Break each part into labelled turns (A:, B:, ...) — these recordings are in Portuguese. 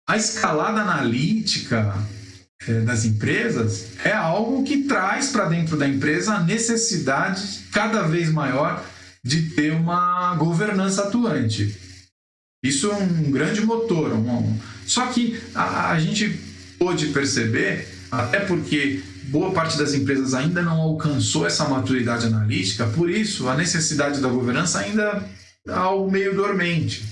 A: a escalada analítica das empresas é algo que traz para dentro da empresa a necessidade cada vez maior de ter uma governança atuante. Isso é um grande motor. Só que a gente pôde perceber, até porque boa parte das empresas ainda não alcançou essa maturidade analítica, por isso a necessidade da governança ainda é algo meio dormente.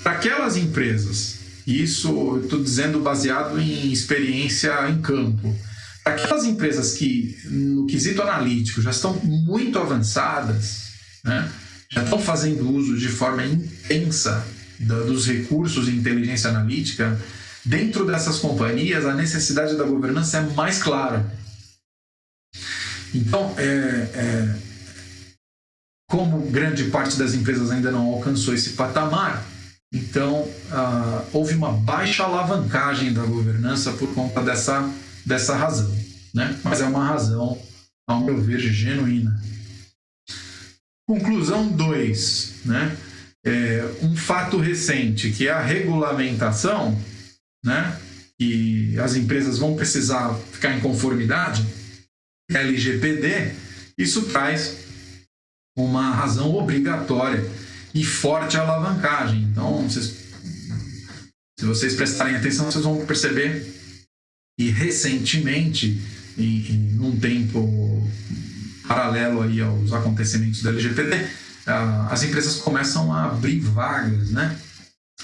A: Para aquelas empresas, e isso eu estou dizendo baseado em experiência em campo, para aquelas empresas que no quesito analítico já estão muito avançadas, né, já estão fazendo uso de forma intensa dos recursos de inteligência analítica, dentro dessas companhias a necessidade da governança é mais clara. Então, como grande parte das empresas ainda não alcançou esse patamar, então houve uma baixa alavancagem da governança por conta dessa razão, né? Mas é uma razão, ao meu ver, genuína. Conclusão 2, né? Um fato recente, que é a regulamentação, né? E as empresas vão precisar ficar em conformidade, LGPD, isso traz uma razão obrigatória e forte alavancagem. Então, se vocês prestarem atenção, vocês vão perceber que recentemente, num tempo paralelo aí aos acontecimentos da LGPD, as empresas começam a abrir vagas, né,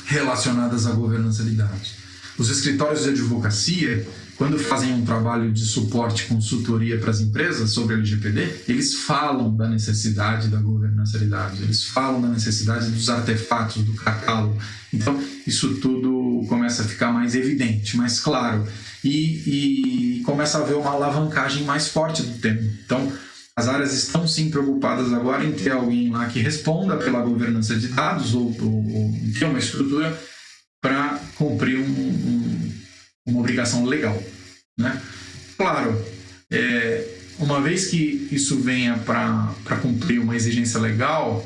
A: relacionadas à governança de dados. Os escritórios de advocacia, quando fazem um trabalho de suporte e consultoria para as empresas sobre a LGPD, eles falam da necessidade da governança de dados, eles falam da necessidade dos artefatos, do catálogo. Então, isso tudo começa a ficar mais evidente, mais claro, e começa a haver uma alavancagem mais forte do tema. Então, as áreas estão sim preocupadas agora em ter alguém lá que responda pela governança de dados ou ter uma estrutura para cumprir uma obrigação legal, né? Claro, uma vez que isso venha para cumprir uma exigência legal,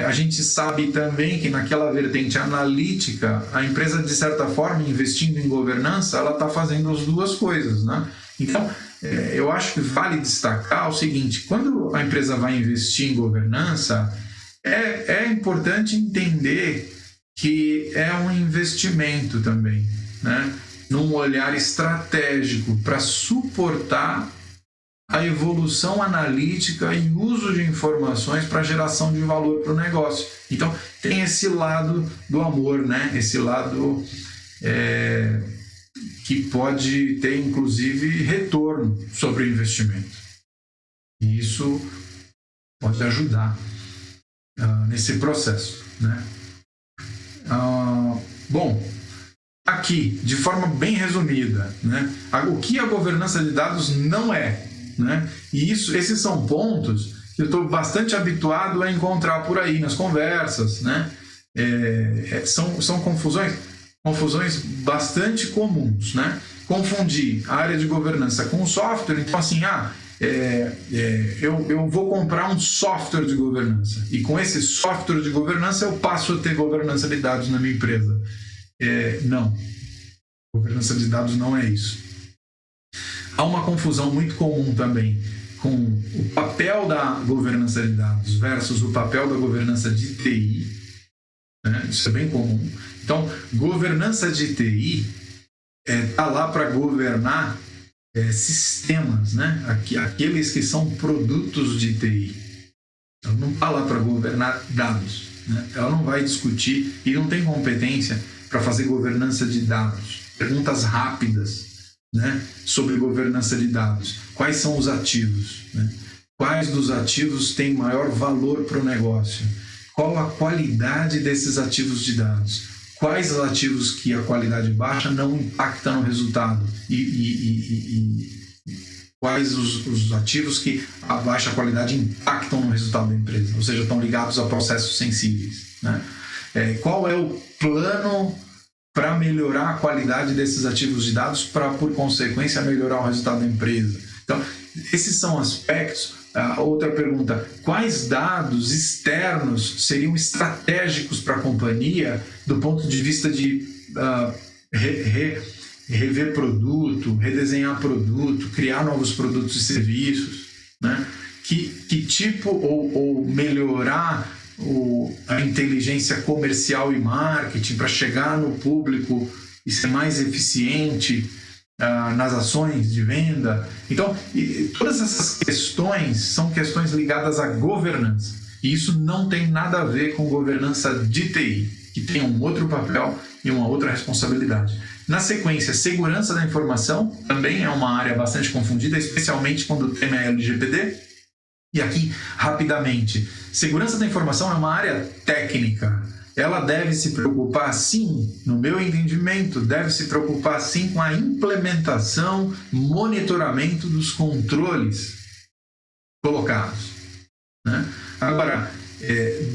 A: a gente sabe também que naquela vertente analítica, a empresa, de certa forma, investindo em governança, ela está fazendo as duas coisas, né? Então, eu acho que vale destacar o seguinte: quando a empresa vai investir em governança, é importante entender que é um investimento também, né? Num olhar estratégico para suportar a evolução analítica e uso de informações para geração de valor para o negócio. Então, tem esse lado do amor, né? Esse lado que pode ter, inclusive, retorno sobre o investimento. E isso pode ajudar nesse processo, né? Bom, aqui, de forma bem resumida, né, o que a governança de dados não é, né? E esses são pontos que eu estou bastante habituado a encontrar por aí nas conversas, né? São confusões bastante comuns, né? Confundir a área de governança com o software. Então, assim, eu vou comprar um software de governança e com esse software de governança eu passo a ter governança de dados na minha empresa. Não, governança de dados não é isso. Há uma confusão muito comum também com o papel da governança de dados versus o papel da governança de TI, né? Isso é bem comum. Então, governança de TI está lá para governar sistemas, né? Aqueles que são produtos de TI. Ela não está lá para governar dados, né? Ela não vai discutir e não tem competência para fazer governança de dados. Perguntas rápidas, né, sobre governança de dados. Quais são os ativos, né? Quais dos ativos têm maior valor para o negócio? Qual a qualidade desses ativos de dados? Quais os ativos que a qualidade baixa não impacta no resultado? E quais os ativos que a baixa qualidade impactam no resultado da empresa? Ou seja, estão ligados a processos sensíveis, né? Qual é o plano para melhorar a qualidade desses ativos de dados para, por consequência, melhorar o resultado da empresa? Então, esses são aspectos. Outra pergunta: quais dados externos seriam estratégicos para a companhia do ponto de vista de rever produto, redesenhar produto, criar novos produtos e serviços, né? Que tipo, ou melhorar a inteligência comercial e marketing para chegar no público e ser mais eficiente nas ações de venda. Então, todas essas questões são questões ligadas à governança. E isso não tem nada a ver com governança de TI, que tem um outro papel e uma outra responsabilidade. Na sequência, segurança da informação também é uma área bastante confundida, especialmente quando o tema é LGPD. E aqui, rapidamente, segurança da informação é uma área técnica. Ela deve se preocupar, sim, no meu entendimento, deve se preocupar, sim, com a implementação, monitoramento dos controles colocados, né? Agora,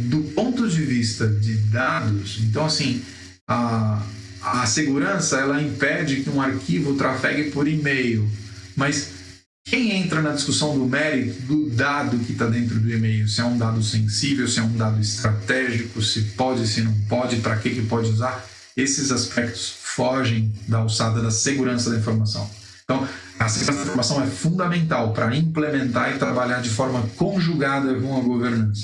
A: do ponto de vista de dados, então, assim, a segurança, ela impede que um arquivo trafegue por e-mail, mas quem entra na discussão do mérito do dado que está dentro do e-mail, se é um dado sensível, se é um dado estratégico, se pode, se não pode, para que pode usar, esses aspectos fogem da alçada da segurança da informação. Então, a segurança da informação é fundamental para implementar e trabalhar de forma conjugada com a governança.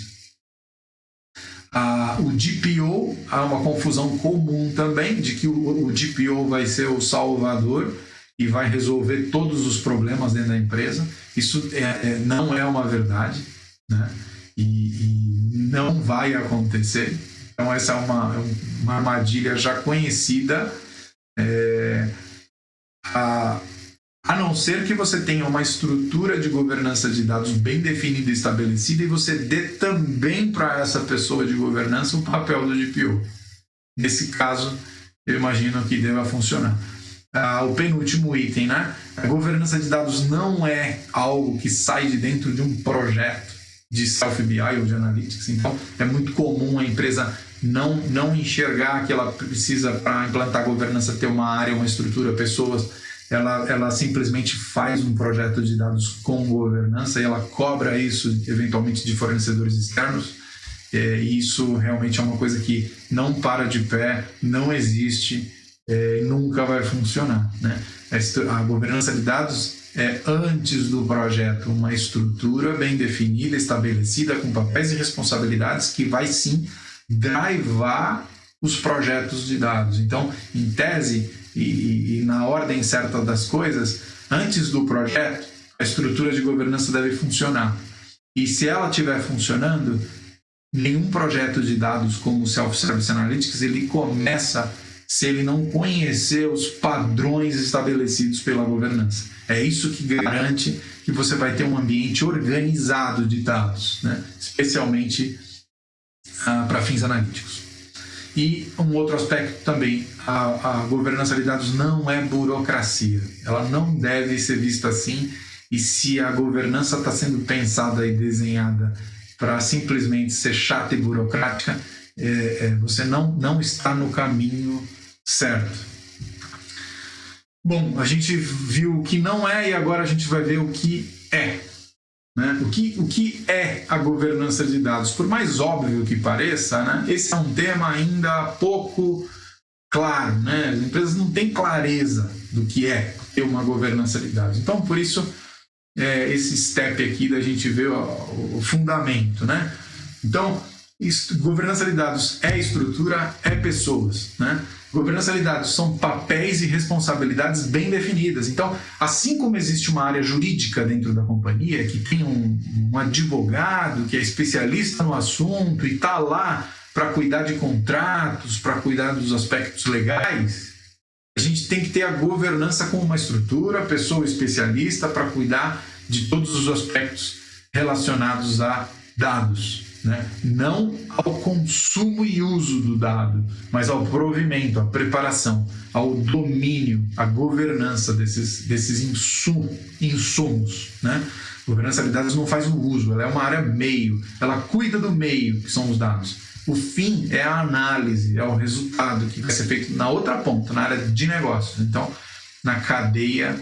A: O DPO, há uma confusão comum também de que o DPO vai ser o salvador e vai resolver todos os problemas dentro da empresa. Isso não é uma verdade, né? E não vai acontecer. Então, essa é uma armadilha já conhecida, a não ser que você tenha uma estrutura de governança de dados bem definida e estabelecida e você dê também para essa pessoa de governança o papel do DPO. Nesse caso, eu imagino que deva funcionar. O penúltimo item, né? A governança de dados não é algo que sai de dentro de um projeto de self-BI ou de analytics. Então, é muito comum a empresa não enxergar que ela precisa, para implantar a governança, ter uma área, uma estrutura, pessoas. Ela simplesmente faz um projeto de dados com governança e ela cobra isso, eventualmente, de fornecedores externos. E isso realmente é uma coisa que não para de pé, não existe, nunca vai funcionar, né? A governança de dados é, antes do projeto, uma estrutura bem definida, estabelecida, com papéis e responsabilidades que vai sim drivar os projetos de dados. Então, em tese e na ordem certa das coisas, antes do projeto, a estrutura de governança deve funcionar. E se ela estiver funcionando, nenhum projeto de dados como o Self-Service Analytics, ele começa se ele não conhecer os padrões estabelecidos pela governança. É isso que garante que você vai ter um ambiente organizado de dados, né? Especialmente para fins analíticos. E um outro aspecto também, a governança de dados não é burocracia. Ela não deve ser vista assim, e se a governança está sendo pensada e desenhada para simplesmente ser chata e burocrática, você não está no caminho certo. Bom, a gente viu o que não é e agora a gente vai ver o que é, né? O que é a governança de dados? Por mais óbvio que pareça, né? Esse é um tema ainda pouco claro, né? As empresas não têm clareza do que é ter uma governança de dados. Então, por isso, esse step aqui da gente ver o fundamento, né? Então, governança de dados é estrutura, é pessoas, né? Governança de dados são papéis e responsabilidades bem definidas. Então, assim como existe uma área jurídica dentro da companhia, que tem um advogado que é especialista no assunto e está lá para cuidar de contratos, para cuidar dos aspectos legais, a gente tem que ter a governança como uma estrutura, pessoa especialista para cuidar de todos os aspectos relacionados a dados, né? Não ao consumo e uso do dado, mas ao provimento, à preparação, ao domínio, à governança desses insumos, né? Governança de dados não faz o uso, ela é uma área meio, ela cuida do meio, que são os dados. O fim é a análise, é o resultado que vai ser feito na outra ponta, na área de negócio. Então, na cadeia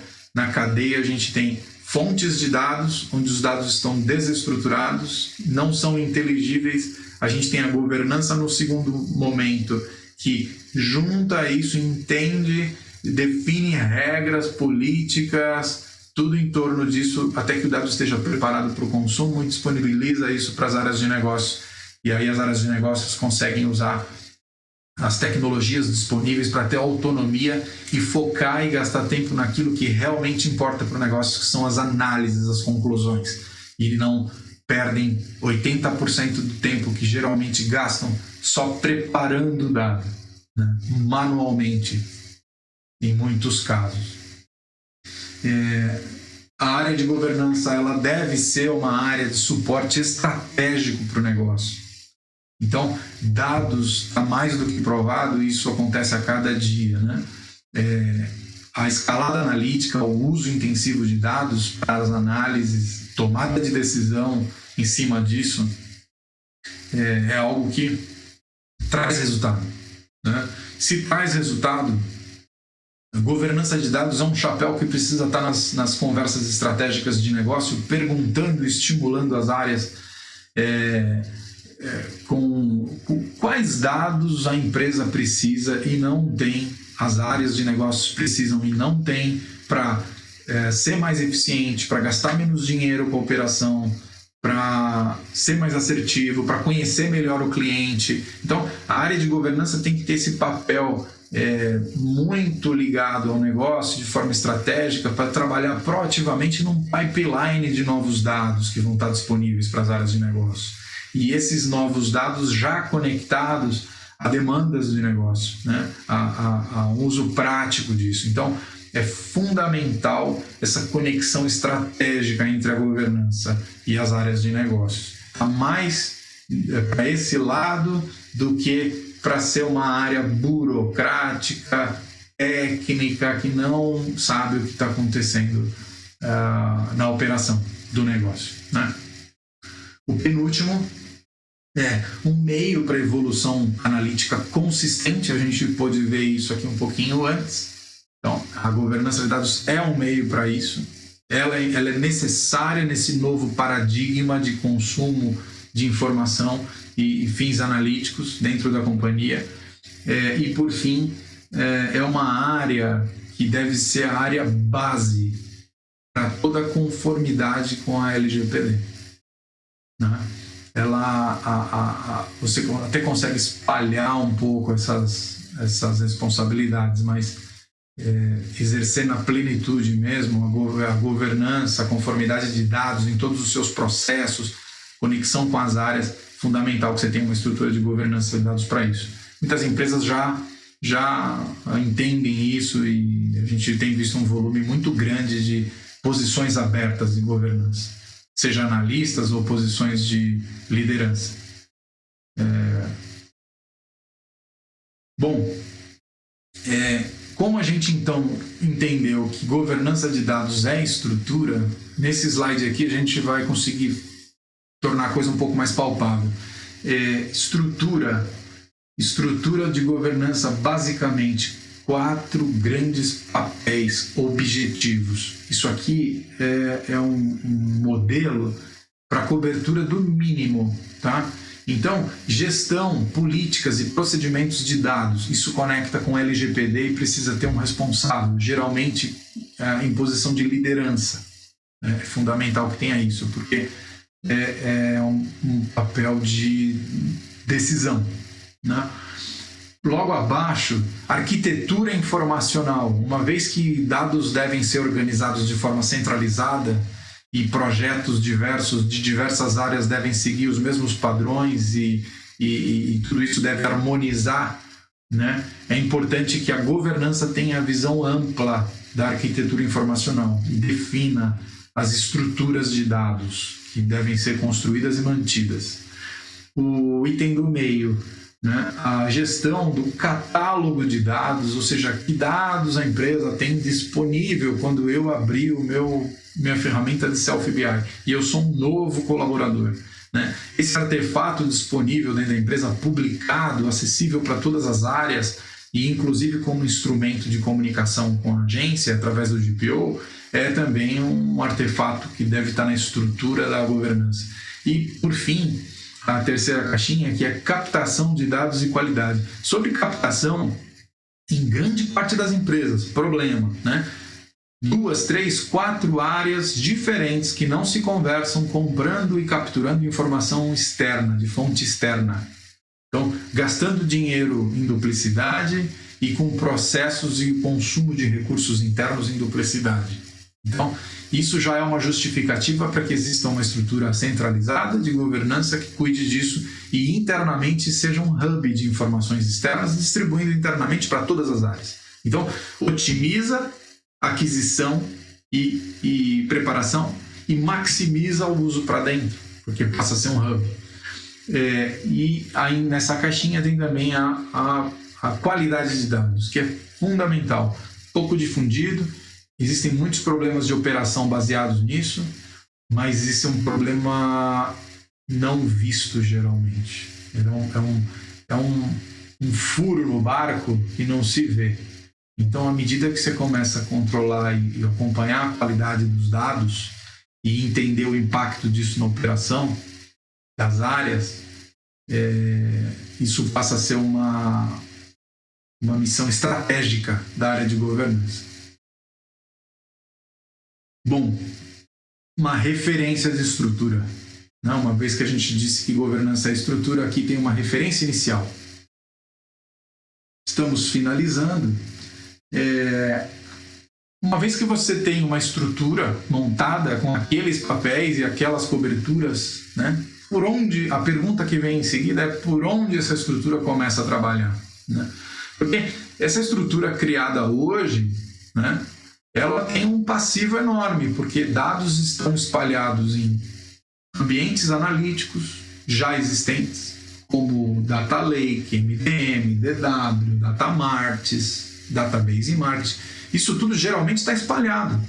A: a gente tem fontes de dados, onde os dados estão desestruturados, não são inteligíveis. A gente tem a governança no segundo momento, que junta isso, entende, define regras, políticas, tudo em torno disso, até que o dado esteja preparado para o consumo e disponibiliza isso para as áreas de negócio. E aí as áreas de negócios conseguem usar as tecnologias disponíveis para ter autonomia e focar e gastar tempo naquilo que realmente importa para o negócio, que são as análises, as conclusões. E não perdem 80% do tempo que geralmente gastam só preparando o dado, né? Manualmente, em muitos casos. A área de governança ela deve ser uma área de suporte estratégico para o negócio. Então, dados está mais do que provado, isso acontece a cada dia, né? A escalada analítica, o uso intensivo de dados para as análises, tomada de decisão em cima disso, é algo que traz resultado, né? Se traz resultado, a governança de dados é um chapéu que precisa estar nas conversas estratégicas de negócio, perguntando, estimulando as áreas com quais dados a empresa precisa e não tem, as áreas de negócios precisam e não tem para ser mais eficiente, para gastar menos dinheiro com a operação, para ser mais assertivo, para conhecer melhor o cliente. Então, a área de governança tem que ter esse papel muito ligado ao negócio de forma estratégica para trabalhar proativamente num pipeline de novos dados que vão estar disponíveis para as áreas de negócio. E esses novos dados já conectados a demandas de negócio, né? a um uso prático disso. Então, é fundamental essa conexão estratégica entre a governança e as áreas de negócios. Está mais para esse lado do que para ser uma área burocrática, técnica, que não sabe o que está acontecendo na operação do negócio, né? O penúltimo é um meio para evolução analítica consistente. A gente pôde ver isso aqui um pouquinho antes. Então, a governança de dados é um meio para isso. Ela é necessária nesse novo paradigma de consumo de informação e fins analíticos dentro da companhia. E, por fim, é uma área que deve ser a área base para toda a conformidade com a LGPD. Né? Você até consegue espalhar um pouco essas responsabilidades, mas exercer na plenitude mesmo a governança, a conformidade de dados em todos os seus processos, conexão com as áreas, fundamental que você tenha uma estrutura de governança de dados para isso. Muitas empresas já entendem isso e a gente tem visto um volume muito grande de posições abertas de governança, seja analistas ou posições de liderança. Como a gente então entendeu que governança de dados é estrutura, nesse slide aqui a gente vai conseguir tornar a coisa um pouco mais palpável. Estrutura de governança, basicamente 4 grandes papéis objetivos. Isso aqui é um modelo para cobertura do mínimo, tá? Então, gestão, políticas e procedimentos de dados, isso conecta com LGPD e precisa ter um responsável, geralmente em posição de liderança. É fundamental que tenha isso, porque é um papel de decisão, né? Logo abaixo, arquitetura informacional. Uma vez que dados devem ser organizados de forma centralizada e projetos diversos de diversas áreas devem seguir os mesmos padrões e tudo isso deve harmonizar, né? É importante que a governança tenha a visão ampla da arquitetura informacional e defina as estruturas de dados que devem ser construídas e mantidas. O item do meio, né? A gestão do catálogo de dados, ou seja, que dados a empresa tem disponível quando eu abrir minha ferramenta de Self-BI e eu sou um novo colaborador, né? Esse artefato disponível dentro da empresa, publicado, acessível para todas as áreas e inclusive como instrumento de comunicação com a agência através do GPO, é também um artefato que deve estar na estrutura da governança. E, por fim, a terceira caixinha, que é captação de dados e qualidade. Sobre captação, em grande parte das empresas, problema, né? 2, 3, 4 áreas diferentes que não se conversam, comprando e capturando informação externa, de fonte externa. Então, gastando dinheiro em duplicidade e com processos e consumo de recursos internos em duplicidade. Então, isso já é uma justificativa para que exista uma estrutura centralizada de governança que cuide disso e internamente seja um hub de informações externas, distribuindo internamente para todas as áreas. Então, otimiza aquisição e preparação e maximiza o uso para dentro, porque passa a ser um hub. E aí nessa caixinha tem também a qualidade de dados, que é fundamental, pouco difundido. Existem muitos problemas de operação baseados nisso, mas isso é um problema não visto geralmente. É um furo no barco que não se vê. Então, à medida que você começa a controlar e acompanhar a qualidade dos dados e entender o impacto disso na operação das áreas, isso passa a ser uma missão estratégica da área de governança. Bom, uma referência de estrutura. Uma vez que a gente disse que governança é estrutura, aqui tem uma referência inicial. Estamos finalizando. Uma vez que você tem uma estrutura montada com aqueles papéis e aquelas coberturas, né? A pergunta que vem em seguida é por onde essa estrutura começa a trabalhar, né? Porque essa estrutura criada hoje, né, ela tem um passivo enorme, porque dados estão espalhados em ambientes analíticos já existentes, como Data Lake, MDM, DW, Datamarts, Database Market. Isso tudo geralmente está espalhado.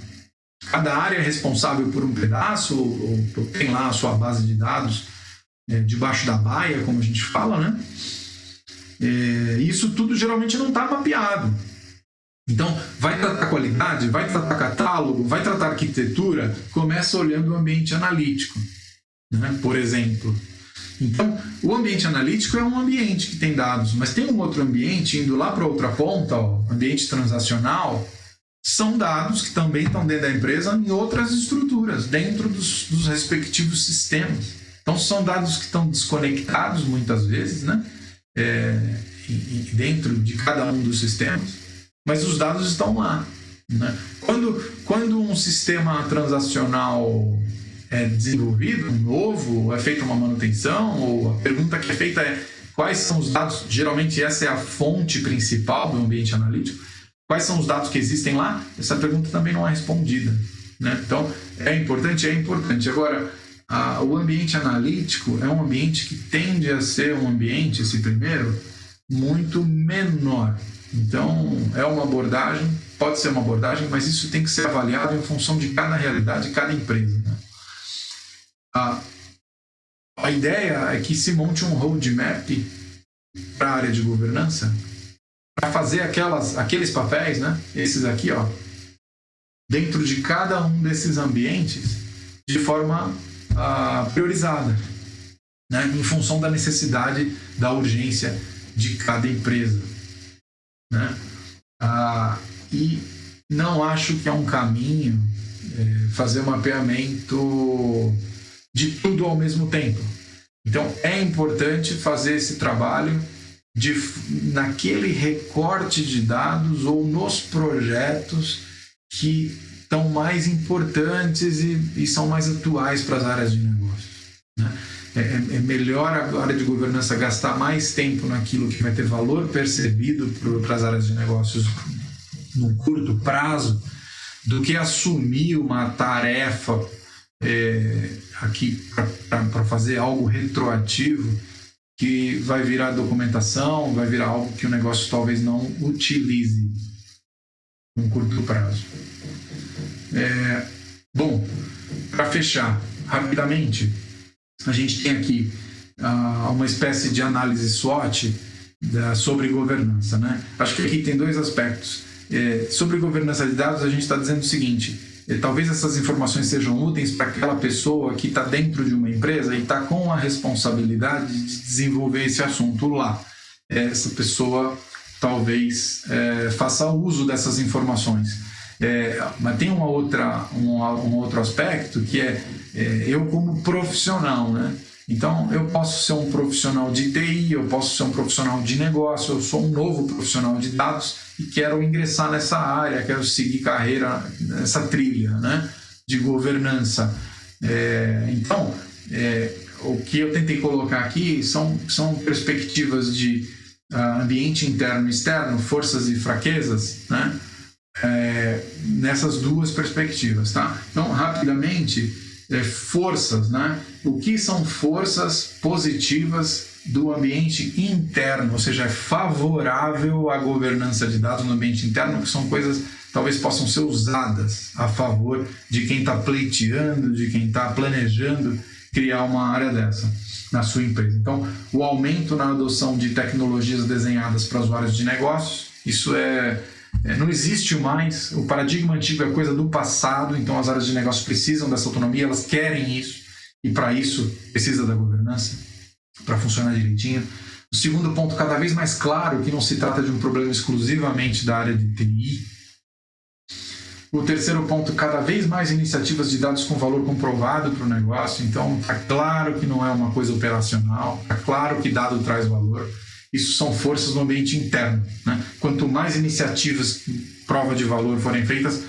A: Cada área é responsável por um pedaço, ou tem lá a sua base de dados debaixo da baia, como a gente fala, né? Isso tudo geralmente não está mapeado. Então, vai tratar qualidade, vai tratar catálogo, vai tratar arquitetura, começa olhando o ambiente analítico, né? Por exemplo. Então, o ambiente analítico é um ambiente que tem dados, mas tem um outro ambiente, indo lá para outra ponta, ambiente transacional, são dados que também estão dentro da empresa em outras estruturas, dentro dos respectivos sistemas. Então, são dados que estão desconectados muitas vezes, né? Dentro de cada um dos sistemas, mas os dados estão lá, né? Quando um sistema transacional é desenvolvido, um novo, é feita uma manutenção, ou a pergunta que é feita é quais são os dados, geralmente essa é a fonte principal do ambiente analítico, quais são os dados que existem lá, essa pergunta também não é respondida, né? Então, é importante. Agora, o ambiente analítico é um ambiente que tende a ser um ambiente, esse primeiro, muito menor. Então, é uma abordagem, pode ser uma abordagem, mas isso tem que ser avaliado em função de cada realidade, de cada empresa, né? A ideia é que se monte um roadmap para a área de governança, para fazer aqueles papéis, né? Esses aqui, dentro de cada um desses ambientes, de forma priorizada, né? Em função da necessidade, da urgência de cada empresa, né? E não acho que é um caminho fazer um mapeamento de tudo ao mesmo tempo. Então, é importante fazer esse trabalho naquele recorte de dados ou nos projetos que estão mais importantes e são mais atuais para as áreas de negócio, né? É melhor a área de governança gastar mais tempo naquilo que vai ter valor percebido para as áreas de negócios no curto prazo do que assumir uma tarefa aqui para fazer algo retroativo que vai virar documentação, vai virar algo que o negócio talvez não utilize no curto prazo. Bom, para fechar rapidamente, a gente tem aqui uma espécie de análise SWOT sobre governança, né? Acho que aqui tem dois aspectos. Sobre governança de dados, a gente está dizendo o seguinte: talvez essas informações sejam úteis para aquela pessoa que está dentro de uma empresa e está com a responsabilidade de desenvolver esse assunto lá. Essa pessoa talvez faça uso dessas informações. Mas tem um outro aspecto que eu como profissional, né? Então, eu posso ser um profissional de TI, eu posso ser um profissional de negócio, eu sou um novo profissional de dados e quero ingressar nessa área, quero seguir carreira nessa trilha, né, de governança. Então, o que eu tentei colocar aqui são perspectivas de ambiente interno e externo, forças e fraquezas, né, nessas duas perspectivas, tá? Então, rapidamente, forças, né? O que são forças positivas do ambiente interno, ou seja, é favorável à governança de dados no ambiente interno, que são coisas que talvez possam ser usadas a favor de quem está pleiteando, de quem está planejando criar uma área dessa na sua empresa. Então, o aumento na adoção de tecnologias desenhadas para usuários de negócios, isso não existe mais, o paradigma antigo é coisa do passado, então as áreas de negócio precisam dessa autonomia, elas querem isso, e para isso precisa da governança, para funcionar direitinho. O segundo ponto, cada vez mais claro que não se trata de um problema exclusivamente da área de TI. O terceiro ponto, cada vez mais iniciativas de dados com valor comprovado para o negócio, então está claro que não é uma coisa operacional, está claro que dado traz valor. Isso são forças no ambiente interno, né? Quanto mais iniciativas prova de valor forem feitas,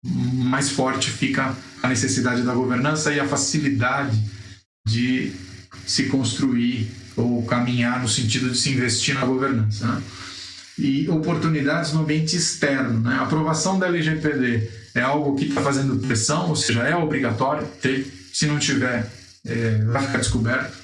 A: mais forte fica a necessidade da governança e a facilidade de se construir ou caminhar no sentido de se investir na governança, né? E oportunidades no ambiente externo, né? A aprovação da LGPD é algo que está fazendo pressão, ou seja, é obrigatório ter. Se não tiver, vai ficar descoberto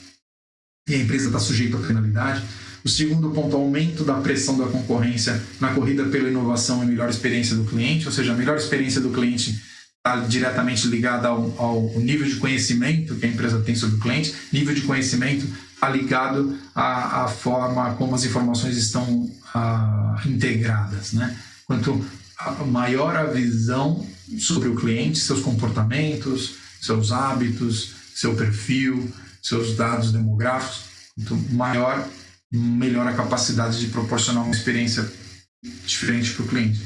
A: e a empresa está sujeita à penalidade. O segundo ponto, aumento da pressão da concorrência na corrida pela inovação e melhor experiência do cliente, ou seja, a melhor experiência do cliente está diretamente ligada ao nível de conhecimento que a empresa tem sobre o cliente, nível de conhecimento está ligado à forma como as informações estão integradas, né? Quanto maior a visão sobre o cliente, seus comportamentos, seus hábitos, seu perfil, seus dados demográficos, quanto melhor a capacidade de proporcionar uma experiência diferente para o cliente.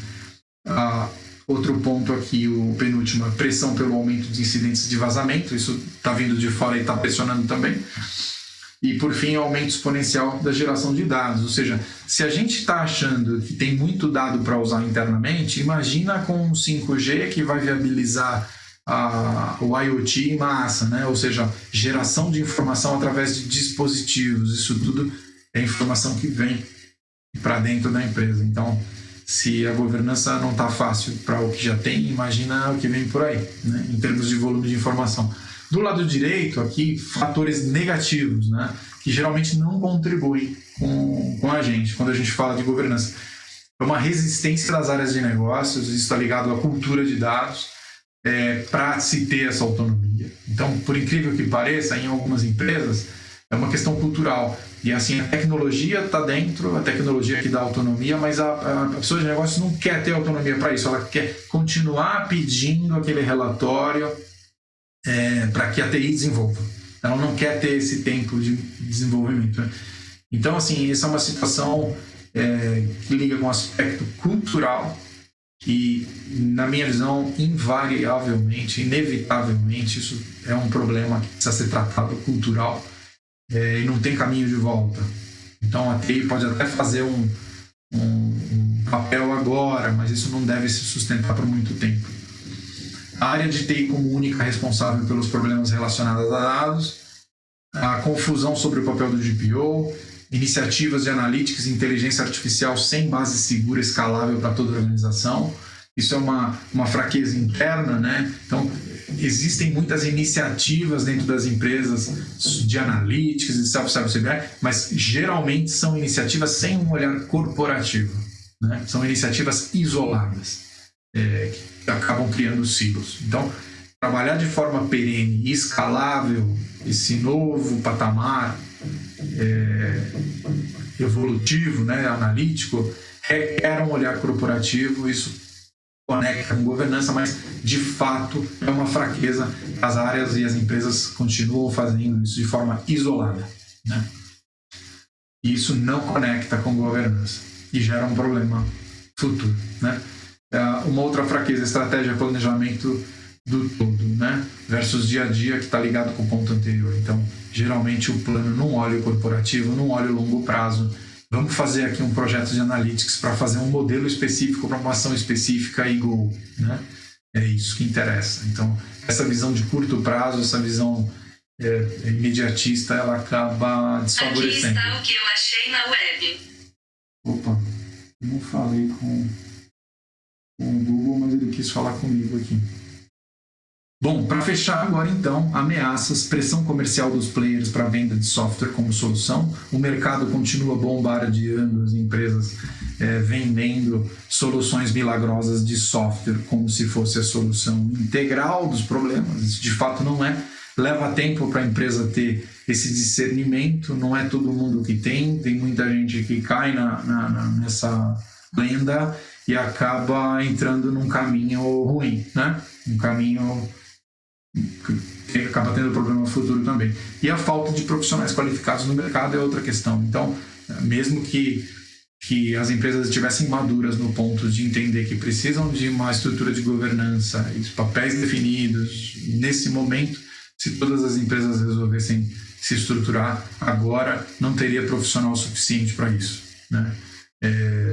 A: Outro ponto aqui, o penúltimo, a pressão pelo aumento de incidentes de vazamento, isso está vindo de fora e está pressionando também. E, por fim, o aumento exponencial da geração de dados, ou seja, se a gente está achando que tem muito dado para usar internamente, imagina com o 5G que vai viabilizar o IoT em massa, né? Ou seja, geração de informação através de dispositivos, isso tudo é informação que vem para dentro da empresa. Então, se a governança não está fácil para o que já tem, imagina o que vem por aí, né? Em termos de volume de informação. Do lado direito, aqui, fatores negativos, né? Que geralmente não contribuem com a gente, quando a gente fala de governança. É uma resistência das áreas de negócios, isso está ligado à cultura de dados, para se ter essa autonomia. Então, por incrível que pareça, em algumas empresas, é uma questão cultural. E assim, a tecnologia está dentro, a tecnologia que dá autonomia, mas a pessoa de negócio não quer ter autonomia para isso, ela quer continuar pedindo aquele relatório para que a TI desenvolva. Ela não quer ter esse tempo de desenvolvimento, né? Então, assim, essa é uma situação que liga com o aspecto cultural e, na minha visão, invariavelmente, inevitavelmente, isso é um problema que precisa ser tratado cultural. E não tem caminho de volta. Então a TI pode até fazer um papel agora, mas isso não deve se sustentar por muito tempo. A área de TI como única responsável pelos problemas relacionados a dados, a confusão sobre o papel do GPO, iniciativas de analytics e inteligência artificial sem base segura e escalável para toda a organização. Isso é uma fraqueza interna, né? Então, existem muitas iniciativas dentro das empresas de analytics e self-service BI, mas geralmente são iniciativas sem um olhar corporativo, né? São iniciativas isoladas, que acabam criando silos. Então, trabalhar de forma perene e escalável esse novo patamar evolutivo, né, analítico, requer um olhar corporativo. Isso conecta com governança, mas de fato é uma fraqueza. As áreas e as empresas continuam fazendo isso de forma isolada, né? E isso não conecta com governança e gera um problema futuro, né? Uma outra fraqueza, estratégia, planejamento do todo, né? Versus dia a dia, que está ligado com o ponto anterior. Então, geralmente o plano não olha o corporativo, não olha o longo prazo. Vamos fazer aqui um projeto de analytics para fazer um modelo específico para uma ação específica e go, né? É isso que interessa. Então, essa visão de curto prazo, essa visão imediatista, ela acaba desfavorecendo.
B: Aqui está o que eu achei na web.
A: Opa, eu não falei com o Google, mas ele quis falar comigo aqui. Bom, para fechar agora então, ameaças, pressão comercial dos players para venda de software como solução. O mercado continua bombardeando as empresas vendendo soluções milagrosas de software como se fosse a solução integral dos problemas. Isso de fato não é. Leva tempo para a empresa ter esse discernimento, não é todo mundo que tem muita gente que cai nessa lenda e acaba entrando num caminho ruim, né? Um caminho que acaba tendo problema futuro também. E a falta de profissionais qualificados no mercado é outra questão. Então, mesmo que as empresas estivessem maduras no ponto de entender que precisam de uma estrutura de governança e papéis definidos, nesse momento, se todas as empresas resolvessem se estruturar agora, não teria profissional suficiente para isso, né?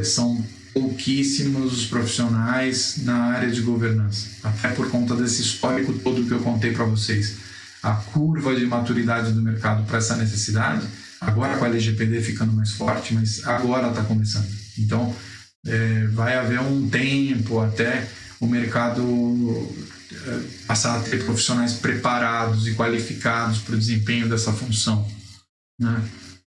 A: São pouquíssimos os profissionais na área de governança, até por conta desse histórico todo que eu contei para vocês. A curva de maturidade do mercado para essa necessidade, agora com a LGPD ficando mais forte, mas agora está começando. Então, vai haver um tempo até o mercado passar a ter profissionais preparados e qualificados para o desempenho dessa função, né?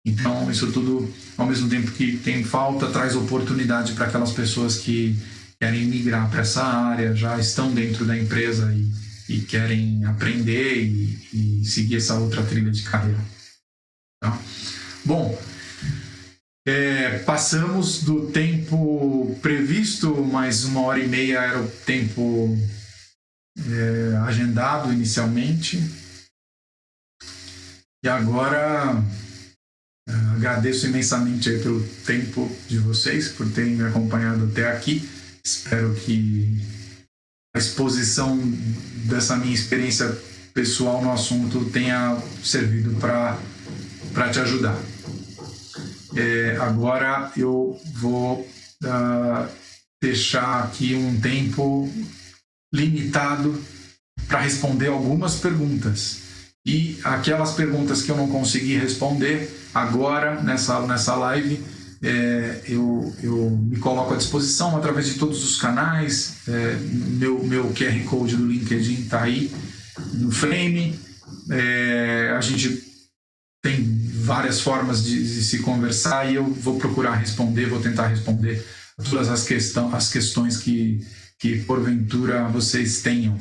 A: Então, isso tudo, ao mesmo tempo que tem falta, traz oportunidade para aquelas pessoas que querem migrar para essa área, já estão dentro da empresa e querem aprender e seguir essa outra trilha de carreira. Tá? Bom, passamos do tempo previsto, mas 1h30 era o tempo agendado inicialmente. E agora agradeço imensamente aí pelo tempo de vocês, por terem me acompanhado até aqui. Espero que a exposição dessa minha experiência pessoal no assunto tenha servido para te ajudar. Agora eu vou deixar aqui um tempo limitado para responder algumas perguntas. E aquelas perguntas que eu não consegui responder agora nessa live, eu me coloco à disposição através de todos os canais. Meu QR Code do LinkedIn está aí no frame. A gente tem várias formas de se conversar e eu vou procurar responder, vou tentar responder todas as questões que porventura vocês tenham,